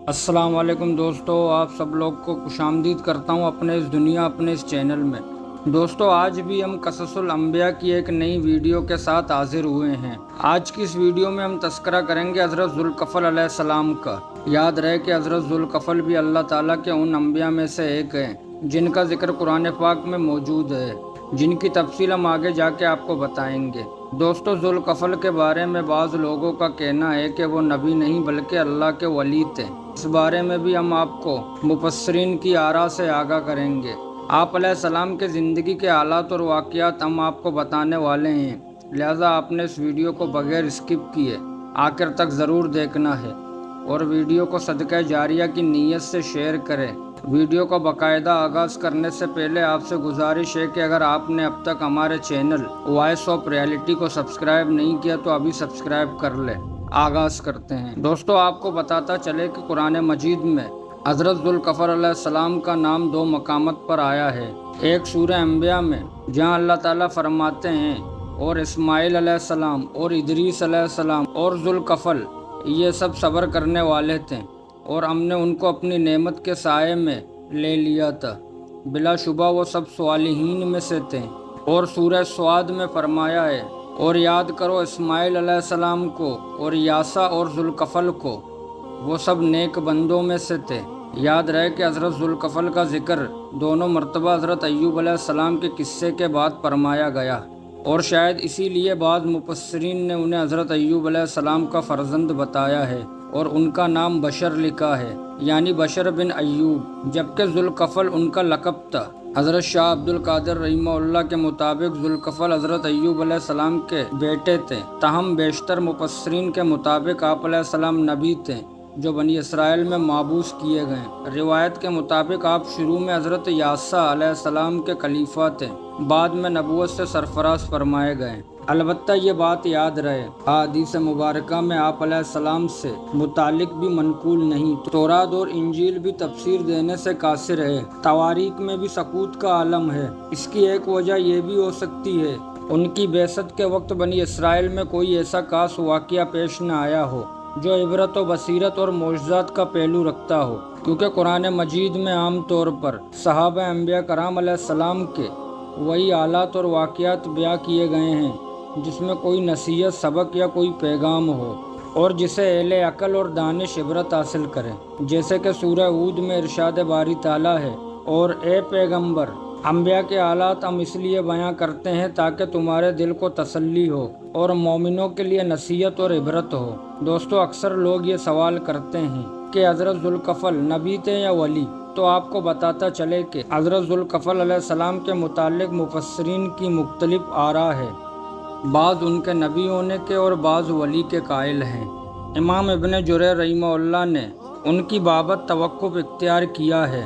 السلام علیکم دوستو، آپ سب لوگ کو خوش آمدید کرتا ہوں اپنے اس دنیا اپنے اس چینل میں۔ دوستو آج بھی ہم قصص الانبیاء کی ایک نئی ویڈیو کے ساتھ حاضر ہوئے ہیں۔ آج کی اس ویڈیو میں ہم تذکرہ کریں گے حضرت ذوالکفل علیہ السلام کا۔ یاد رہے کہ حضرت ذوالکفل بھی اللہ تعالیٰ کے ان انبیاء میں سے ایک ہیں جن کا ذکر قرآن پاک میں موجود ہے، جن کی تفصیل ہم آگے جا کے آپ کو بتائیں گے۔ دوستو ذوالکفل کے بارے میں بعض لوگوں کا کہنا ہے کہ وہ نبی نہیں بلکہ اللہ کے ولی تھے۔ اس بارے میں بھی ہم آپ کو مفسرین کی آراء سے آگاہ کریں گے۔ آپ علیہ السلام کے زندگی کے حالات اور واقعات ہم آپ کو بتانے والے ہیں، لہٰذا آپ نے اس ویڈیو کو بغیر اسکپ کیے آخر تک ضرور دیکھنا ہے، اور ویڈیو کو صدقہ جاریہ کی نیت سے شیئر کریں۔ ویڈیو کو باقاعدہ آغاز کرنے سے پہلے آپ سے گزارش ہے کہ اگر آپ نے اب تک ہمارے چینل وائس آف ریئلٹی کو سبسکرائب نہیں کیا تو ابھی سبسکرائب کر لیں۔ آغاز کرتے ہیں۔ دوستو آپ کو بتاتا چلے کہ قرآن مجید میں حضرت ذوالکفل علیہ السلام کا نام دو مقامات پر آیا ہے۔ ایک سورہ انبیاء میں جہاں اللہ تعالیٰ فرماتے ہیں اور اسماعیل علیہ السلام اور ادریس علیہ السلام اور ذوالکفل یہ سب صبر کرنے والے تھے اور ہم نے ان کو اپنی نعمت کے سائے میں لے لیا تھا، بلا شبہ وہ سب صالحین میں سے تھے۔ اور سورہ سعد میں فرمایا ہے اور یاد کرو اسماعیل علیہ السلام کو اور یاسا اور ذوالکفل کو، وہ سب نیک بندوں میں سے تھے۔ یاد رہے کہ حضرت ذوالکفل کا ذکر دونوں مرتبہ حضرت ایوب علیہ السلام کے قصے کے بعد فرمایا گیا، اور شاید اسی لیے بعض مفسرین نے انہیں حضرت ایوب علیہ السلام کا فرزند بتایا ہے اور ان کا نام بشر لکھا ہے، یعنی بشر بن ایوب، جبکہ ذوالکفل ان کا لقب تھا۔ حضرت شاہ عبد القادر رحمہ اللہ کے مطابق ذوالکفل حضرت ایوب علیہ السلام کے بیٹے تھے، تاہم بیشتر مفسرین کے مطابق آپ علیہ السلام نبی تھے جو بنی اسرائیل میں مابعوث کیے گئے۔ روایت کے مطابق آپ شروع میں حضرت یاسا علیہ السلام کے خلیفہ تھے، بعد میں نبوت سے سرفراز فرمائے گئے۔ البتہ یہ بات یاد رہے احادیث مبارکہ میں آپ علیہ السلام سے متعلق بھی منقول نہیں، تورات اور انجیل بھی تفسیر دینے سے قاصر ہے، تواریخ میں بھی سکوت کا عالم ہے۔ اس کی ایک وجہ یہ بھی ہو سکتی ہے ان کی بعثت کے وقت بنی اسرائیل میں کوئی ایسا خاص واقعہ پیش نہ آیا ہو جو عبرت و بصیرت اور معجزات کا پہلو رکھتا ہو، کیونکہ قرآن مجید میں عام طور پر صحابہ انبیاء کرام علیہ السلام کے وہی حالات اور واقعات بیان کیے گئے ہیں جس میں کوئی نصیحت، سبق یا کوئی پیغام ہو اور جسے اہل عقل اور دانش عبرت حاصل کریں، جیسے کہ سورہ ہود میں ارشاد باری تعالیٰ ہے اور اے پیغمبر، انبیاء کے حالات ہم اس لیے بیان کرتے ہیں تاکہ تمہارے دل کو تسلی ہو اور مومنوں کے لیے نصیحت اور عبرت ہو۔ دوستو اکثر لوگ یہ سوال کرتے ہیں کہ حضرت ذوالکفل نبی تھے یا ولی، تو آپ کو بتاتا چلے کہ حضرت ذوالکفل علیہ السلام کے متعلق مفسرین کی مختلف آراء ہے، بعض ان کے نبی ہونے کے اور بعض ولی کے قائل ہیں۔ امام ابن جریر رحمہ اللہ نے ان کی بابت توقف اختیار کیا ہے،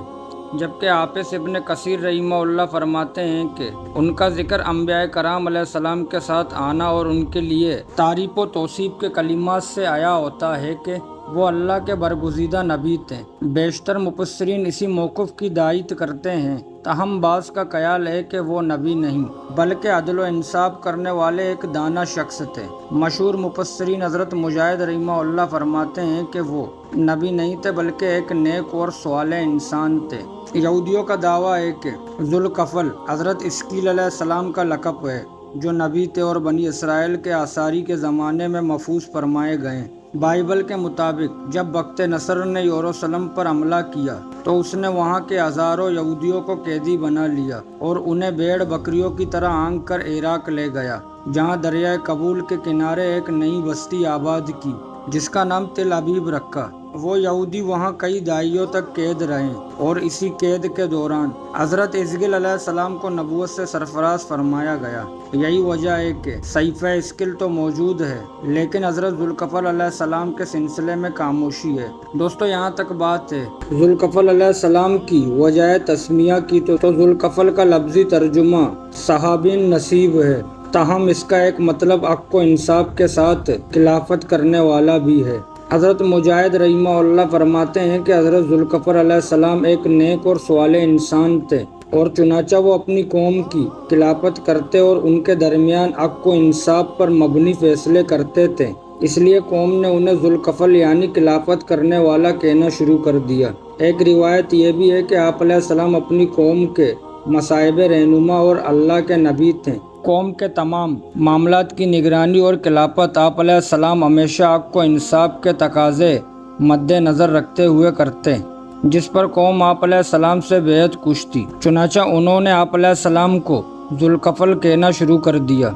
جبکہ حافظ ابن کثیر رحمہ اللہ فرماتے ہیں کہ ان کا ذکر انبیاء کرام علیہ السلام کے ساتھ آنا اور ان کے لیے تعریف و توصیف کے کلمات سے آیا ہوتا ہے کہ وہ اللہ کے برگزیدہ نبی تھے۔ بیشتر مفسرین اسی موقف کی تائید کرتے ہیں، تاہم بعض کا خیال ہے کہ وہ نبی نہیں بلکہ عدل و انصاف کرنے والے ایک دانا شخص تھے۔ مشہور مفسرین حضرت مجاہد رحمہ اللہ فرماتے ہیں کہ وہ نبی نہیں تھے بلکہ ایک نیک اور صالح انسان تھے۔ یہودیوں کا دعویٰ ہے کہ ذوالکفل حضرت اسکیل علیہ السلام کا لقب ہے جو نبی تھے اور بنی اسرائیل کے آثاری کے زمانے میں محفوظ فرمائے گئے۔ بائبل کے مطابق جب بخت نصر نے یروشلم پر حملہ کیا تو اس نے وہاں کے ہزاروں یہودیوں کو قیدی بنا لیا اور انہیں بھیڑ بکریوں کی طرح ہانک کر عراق لے گیا، جہاں دریائے کبول کے کنارے ایک نئی بستی آباد کی جس کا نام تل ابیب رکھا۔ وہ یہودی وہاں کئی دہائیوں تک قید رہے اور اسی قید کے دوران حضرت حزقیل علیہ السلام کو نبوت سے سرفراز فرمایا گیا۔ یہی وجہ ہے کہ صحیفہ حزقیل تو موجود ہے لیکن حضرت ذوالکفل علیہ السلام کے سلسلے میں خاموشی ہے۔ دوستو یہاں تک بات ہے ذوالکفل علیہ السلام کی وجہ تسمیہ کی تو ذوالکفل کا لفظی ترجمہ صحابین نصیب ہے، تاہم اس کا ایک مطلب حق و انصاف کے ساتھ خلافت کرنے والا بھی ہے۔ حضرت مجاہد رحمہ اللہ فرماتے ہیں کہ حضرت ذوالکفل علیہ السلام ایک نیک اور صالح انسان تھے اور چنانچہ وہ اپنی قوم کی خلافت کرتے اور ان کے درمیان حق و انصاف پر مبنی فیصلے کرتے تھے۔ اس لیے قوم نے انہیں ذوالکفل یعنی خلافت کرنے والا کہنا شروع کر دیا۔ ایک روایت یہ بھی ہے کہ آپ علیہ السلام اپنی قوم کے مصائب رہنما اور اللہ کے نبی تھے۔ قوم کے تمام معاملات کی نگرانی اور خلافت آپ علیہ السلام ہمیشہ حق و انصاف کے تقاضے مد نظر رکھتے ہوئے کرتے، جس پر قوم آپ علیہ السلام سے بےحد خوش تھی۔ چنانچہ انہوں نے آپ علیہ السلام کو ذوالکفل کہنا شروع کر دیا۔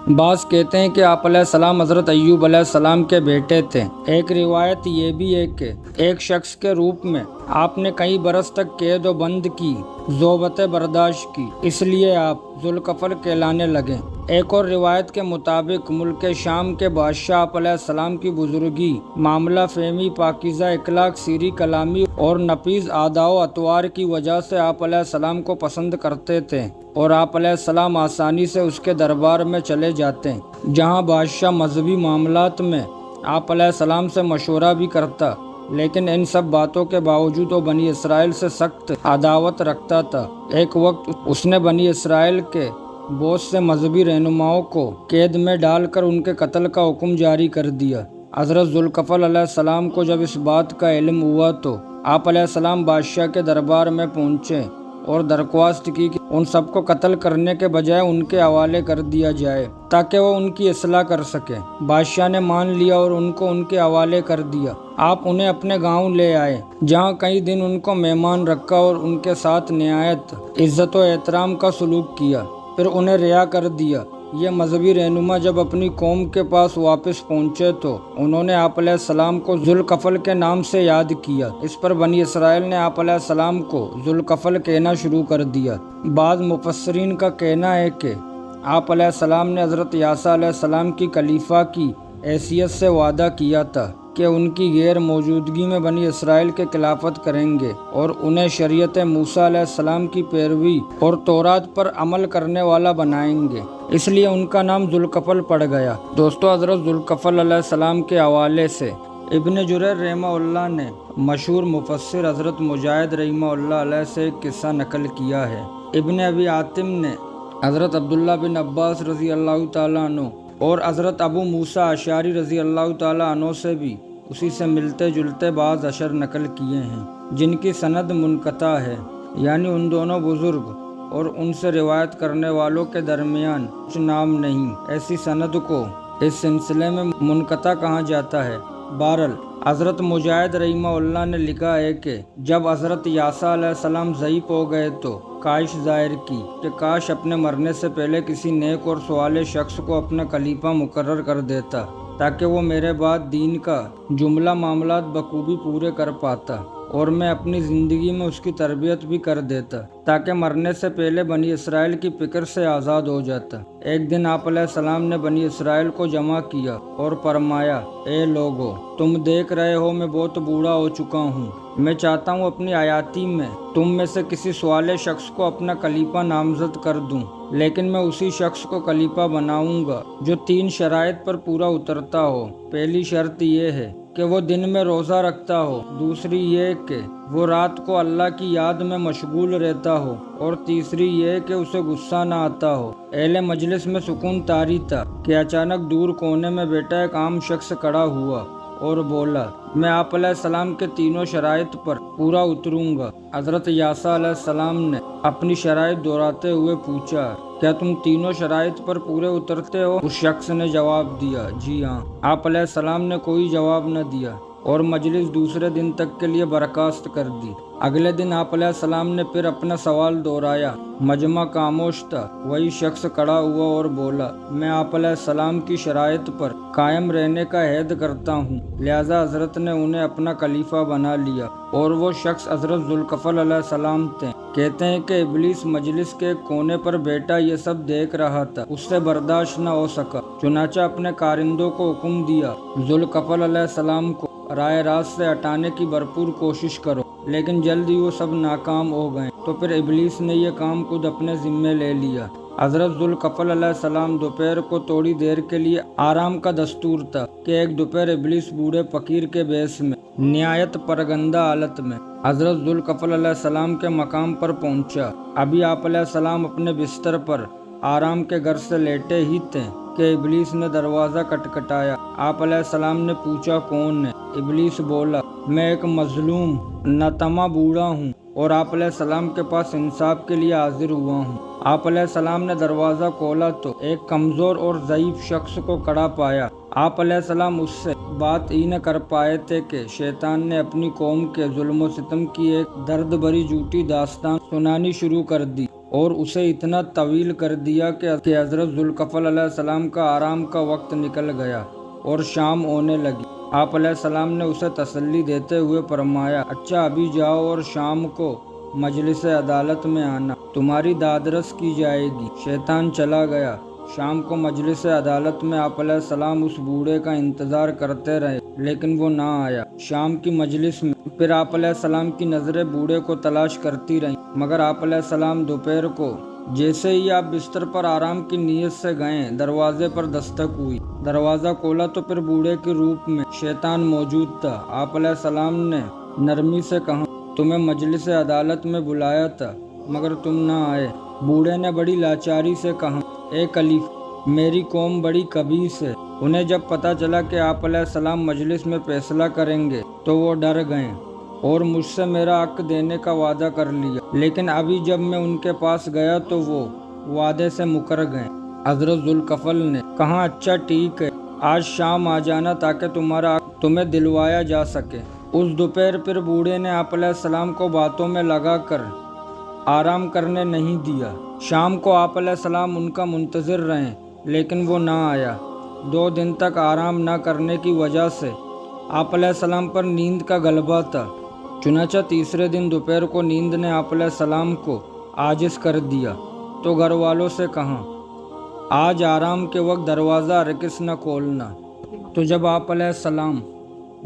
بعض کہتے ہیں کہ آپ علیہ السلام حضرت ایوب علیہ السلام کے بیٹے تھے۔ ایک روایت یہ بھی ہے کہ ایک شخص کے روپ میں آپ نے کئی برس تک قید و بند کی ضربتیں برداشت کی، اس لیے آپ ذوالکفل کہلانے لگے۔ ایک اور روایت کے مطابق ملک شام کے بادشاہ آپ علیہ السلام کی بزرگی، معاملہ فہمی، پاکیزہ اخلاق، سیری کلامی اور نفیس عادات و اطوار کی وجہ سے آپ علیہ السلام کو پسند کرتے تھے، اور آپ علیہ السلام آسانی سے اس کے دربار میں چلے جاتے، جہاں بادشاہ مذہبی معاملات میں آپ علیہ السلام سے مشورہ بھی کرتا، لیکن ان سب باتوں کے باوجود وہ بنی اسرائیل سے سخت عداوت رکھتا تھا۔ ایک وقت اس نے بنی اسرائیل کے بہت سے مذہبی رہنماؤں کو قید میں ڈال کر ان کے قتل کا حکم جاری کر دیا۔ حضرت ذوالکفل علیہ السلام کو جب اس بات کا علم ہوا تو آپ علیہ السلام بادشاہ کے دربار میں پہنچے اور درخواست کی کہ ان سب کو قتل کرنے کے بجائے ان کے حوالے کر دیا جائے تاکہ وہ ان کی اصلاح کر سکے۔ بادشاہ نے مان لیا اور ان کو ان کے حوالے کر دیا۔ آپ انہیں اپنے گاؤں لے آئے، جہاں کئی دن ان کو مہمان رکھا اور ان کے ساتھ نہایت عزت و احترام کا سلوک کیا، پھر انہیں رہا کر دیا۔ یہ مذہبی رہنما جب اپنی قوم کے پاس واپس پہنچے تو انہوں نے آپ علیہ السلام کو ذوالکفل کے نام سے یاد کیا۔ اس پر بنی اسرائیل نے آپ علیہ السلام کو ذوالکفل کہنا شروع کر دیا۔ بعض مفسرین کا کہنا ہے کہ آپ علیہ السلام نے حضرت عیسیٰ علیہ السلام کی خلیفہ کی حیثیت سے وعدہ کیا تھا کہ ان کی غیر موجودگی میں بنی اسرائیل کے خلافت کریں گے اور انہیں شریعت موسیٰ علیہ السلام کی پیروی اور تورات پر عمل کرنے والا بنائیں گے، اس لیے ان کا نام ذوالکفل پڑ گیا۔ دوستو، حضرت ذوالکفل علیہ السلام کے حوالے سے ابن جریر رحمہ اللہ نے مشہور مفسر حضرت مجاہد رحمہ اللہ علیہ سے ایک قصہ نقل کیا ہے۔ ابن ابی حاتم نے حضرت عبداللہ بن عباس رضی اللہ تعالیٰ عنہ اور حضرت ابو موسیٰ اشعری رضی اللہ تعالیٰ عنہ سے بھی اسی سے ملتے جلتے بعض اشعار نقل کیے ہیں، جن کی سند منقطع ہے، یعنی ان دونوں بزرگ اور ان سے روایت کرنے والوں کے درمیان کچھ نام نہیں۔ ایسی سند کو اس سلسلے میں منقطع کہا جاتا ہے۔ بہرحال حضرت مجاہد رحمہ اللہ نے لکھا ہے کہ جب حضرت عیسیٰ علیہ السلام ضعیف ہو گئے تو خواہش ظاہر کی کہ کاش اپنے مرنے سے پہلے کسی نیک اور صالح شخص کو اپنا خلیفہ مقرر کر دیتا تاکہ وہ میرے بعد دین کا جملہ معاملات بخوبی پورے کر پاتا اور میں اپنی زندگی میں اس کی تربیت بھی کر دیتا تاکہ مرنے سے پہلے بنی اسرائیل کی فکر سے آزاد ہو جاتا۔ ایک دن آپ علیہ السلام نے بنی اسرائیل کو جمع کیا اور فرمایا، اے لوگو، تم دیکھ رہے ہو میں بہت بوڑھا ہو چکا ہوں۔ میں چاہتا ہوں اپنی حیاتی میں تم میں سے کسی صالح شخص کو اپنا خلیفہ نامزد کر دوں، لیکن میں اسی شخص کو خلیفہ بناؤں گا جو 3 شرائط پر پورا اترتا ہو۔ پہلی شرط یہ ہے کہ وہ دن میں روزہ رکھتا ہو، دوسری یہ کہ وہ رات کو اللہ کی یاد میں مشغول رہتا ہو، اور تیسری یہ کہ اسے غصہ نہ آتا ہو۔ اہل مجلس میں سکون طاری تھا کہ اچانک دور کونے میں بیٹھا ایک عام شخص کھڑا ہوا اور بولا، میں آپ علیہ السلام کے تینوں شرائط پر پورا اتروں گا۔ حضرت عیسیٰ علیہ السلام نے اپنی شرائط دہراتے ہوئے پوچھا، کیا تم تینوں شرائط پر پورے اترتے ہو؟ اس شخص نے جواب دیا، جی ہاں۔ آپ علیہ السلام نے کوئی جواب نہ دیا اور مجلس دوسرے دن تک کے لیے برخاست کر دی۔ اگلے دن آپ علیہ السلام نے پھر اپنا سوال دہرایا۔ مجمع خاموش تھا۔ وہی شخص کھڑا ہوا اور بولا، میں آپ علیہ السلام کی شرائط پر قائم رہنے کا عہد کرتا ہوں۔ لہذا حضرت نے انہیں اپنا خلیفہ بنا لیا، اور وہ شخص حضرت ذوالکفل علیہ السلام تھے۔ کہتے ہیں کہ ابلیس مجلس کے کونے پر بیٹھا یہ سب دیکھ رہا تھا، اس سے برداشت نہ ہو سکا، چنانچہ اپنے کارندوں کو حکم دیا، ذوالکفل علیہ السلام کو راہ راست سے ہٹانے کی بھرپور کوشش کرو، لیکن جلد ہی وہ سب ناکام ہو گئے۔ تو پھر ابلیس نے یہ کام خود اپنے ذمے لے لیا۔ حضرت ذوالکفل علیہ السلام دوپہر کو تھوڑی دیر کے لیے آرام کا دستور تھا کہ ایک دوپہر ابلیس بوڑھے فقیر کے بیس میں نہایت پرگندہ حالت میں حضرت ذوالکفل علیہ السلام کے مقام پر پہنچا۔ ابھی آپ علیہ السلام اپنے بستر پر آرام کے گھر سے لیٹے ہی تھے کہ ابلیس نے دروازہ کٹکھٹایا۔ آپ علیہ السلام نے پوچھا کون ہے؟ ابلیس بولا میں ایک مظلوم ناتما بوڑھا ہوں اور آپ علیہ السلام کے پاس انصاف کے لیے حاضر ہوا ہوں۔ آپ علیہ السلام نے دروازہ کھولا تو ایک کمزور اور ضعیف شخص کو کھڑا پایا۔ آپ علیہ السلام اس سے بات ہی نہ کر پائے تھے کہ شیطان نے اپنی قوم کے ظلم و ستم کی ایک درد بھری جھوٹی داستان سنانی شروع کر دی اور اسے اتنا طویل کر دیا کہ حضرت ذوالکفل علیہ السلام کا آرام کا وقت نکل گیا اور شام ہونے لگی۔ آپ علیہ السلام نے اسے تسلی دیتے ہوئے فرمایا اچھا ابھی جاؤ اور شام کو مجلس عدالت میں آنا، تمہاری دادرس کی جائے گی۔ شیطان چلا گیا۔ شام کو مجلس عدالت میں آپ علیہ السلام اس بوڑھے کا انتظار کرتے رہے لیکن وہ نہ آیا۔ شام کی مجلس میں پھر آپ علیہ السلام کی نظریں بوڑھے کو تلاش کرتی رہیں مگر آپ علیہ السلام دوپہر کو جیسے ہی آپ بستر پر آرام کی نیت سے گئے دروازے پر دستک ہوئی۔ دروازہ کھولا تو پھر بوڑھے کے روپ میں شیطان موجود تھا۔ آپ علیہ السلام نے نرمی سے کہا تمہیں مجلس عدالت میں بلایا تھا مگر تم نہ آئے۔ بوڑھے نے بڑی لاچاری سے کہا اے خلیفہ میری قوم بڑی خبیث ہے۔ انہیں جب پتہ چلا کہ آپ علیہ السلام مجلس میں فیصلہ کریں گے تو وہ ڈر گئے اور مجھ سے میرا حق دینے کا وعدہ کر لیا، لیکن ابھی جب میں ان کے پاس گیا تو وہ وعدے سے مکر گئے۔ حضرت ذوالکفل نے کہا اچھا ٹھیک ہے، آج شام آ جانا تاکہ تمہارا حق تمہیں دلوایا جا سکے۔ اس دوپہر پھر بوڑھے نے آپ علیہ السلام کو باتوں میں لگا کر آرام کرنے نہیں دیا۔ شام کو آپ علیہ السلام ان کا منتظر رہے لیکن وہ نہ آیا۔ 2 دن تک آرام نہ کرنے کی وجہ سے آپ علیہ السلام پر نیند کا غلبہ تھا، چنانچہ تیسرے دن دوپہر کو نیند نے آپ علیہ السلام کو عاجز کر دیا تو گھر والوں سے کہا آج آرام کے وقت دروازہ ہرگز نہ کھولنا۔ تو جب آپ علیہ السلام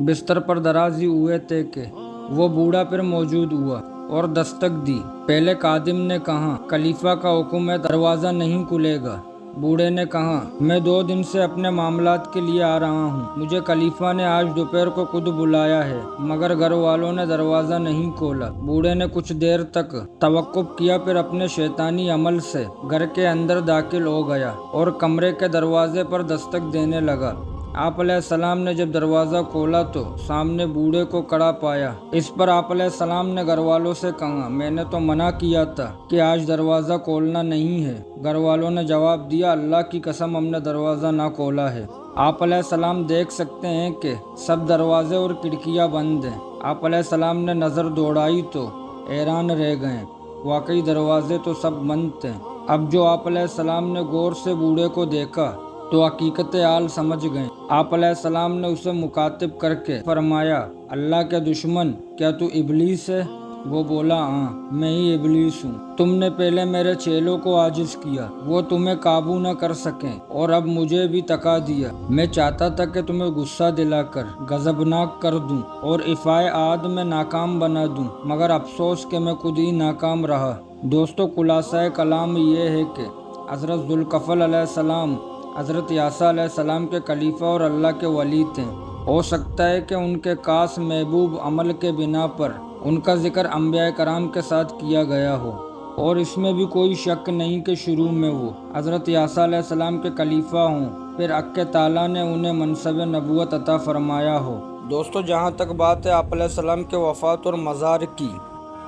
بستر پر درازی ہوئے تھے کہ وہ بوڑھا پھر موجود ہوا اور دستک دی۔ پہلے خادم نے کہا خلیفہ کا حکم ہے دروازہ نہیں کھلے گا۔ بوڑھے نے کہا میں 2 دن سے اپنے معاملات کے لیے آ رہا ہوں، مجھے خلیفہ نے آج دوپہر کو خود بلایا ہے مگر گھر والوں نے دروازہ نہیں کھولا۔ بوڑھے نے کچھ دیر تک توقف کیا پھر اپنے شیطانی عمل سے گھر کے اندر داخل ہو گیا اور کمرے کے دروازے پر دستک دینے لگا۔ آپ علیہ السلام نے جب دروازہ کھولا تو سامنے بوڑھے کو کھڑا پایا۔ اس پر آپ علیہ السلام نے گھر والوں سے کہا میں نے تو منع کیا تھا کہ آج دروازہ کھولنا نہیں ہے۔ گھر والوں نے جواب دیا اللہ کی قسم ہم نے دروازہ نہ کھولا ہے۔ آپ علیہ السلام دیکھ سکتے ہیں کہ سب دروازے اور کھڑکیاں بند ہیں۔ آپ علیہ السلام نے نظر دوڑائی تو حیران رہ گئے، واقعی دروازے تو سب بند تھے۔ اب جو آپ علیہ السلام نے غور سے بوڑھے کو دیکھا تو حقیقت حال سمجھ گئے۔ آپ علیہ السلام نے اسے مخاطب کر کے فرمایا اللہ کے دشمن کیا تو ابلیس ہے؟ وہ بولا ہاں میں ہی ابلیس ہوں۔ تم نے پہلے میرے چیلوں کو عاجز کیا، وہ تمہیں قابو نہ کر سکیں اور اب مجھے بھی تھکا دیا۔ میں چاہتا تھا کہ تمہیں غصہ دلا کر غضبناک کر دوں اور افعائے عاد میں ناکام بنا دوں مگر افسوس کہ میں خود ہی ناکام رہا۔ دوستو خلاصہ کلام یہ ہے کہ حضرت ذوالکفل علیہ السلام حضرت عیسیٰ علیہ السلام کے خلیفہ اور اللہ کے ولی تھے۔ ہو سکتا ہے کہ ان کے خاص محبوب عمل کے بنا پر ان کا ذکر انبیاء کرام کے ساتھ کیا گیا ہو اور اس میں بھی کوئی شک نہیں کہ شروع میں وہ حضرت عیسیٰ علیہ السلام کے خلیفہ ہوں، پھر حق تعالیٰ نے انہیں منصب نبوت عطا فرمایا ہو۔ دوستو جہاں تک بات ہے آپ علیہ السلام کے وفات اور مزار کی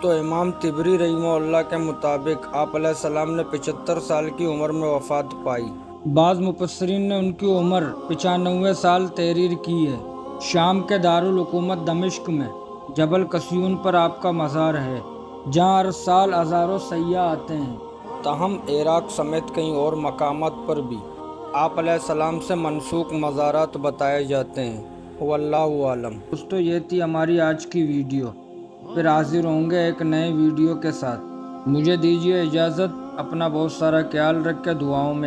تو امام طبری رحمہ اللہ کے مطابق آپ علیہ السلام نے 75 سال کی عمر میں وفات پائی۔ بعض مفسرین نے ان کی عمر 95 سال تحریر کی ہے۔ شام کے دارالحکومت دمشق میں جبل قسیون پر آپ کا مزار ہے جہاں ہر سال ہزاروں سیاح آتے ہیں۔ تاہم عراق سمیت کئی اور مقامات پر بھی آپ علیہ السلام سے منسوخ مزارات بتائے جاتے ہیں۔ واللہ عالم۔ دوستو یہ تھی ہماری آج کی ویڈیو، پھر حاضر ہوں گے ایک نئے ویڈیو کے ساتھ۔ مجھے دیجیے اجازت، اپنا بہت سارا خیال رکھ کے دعاؤں میں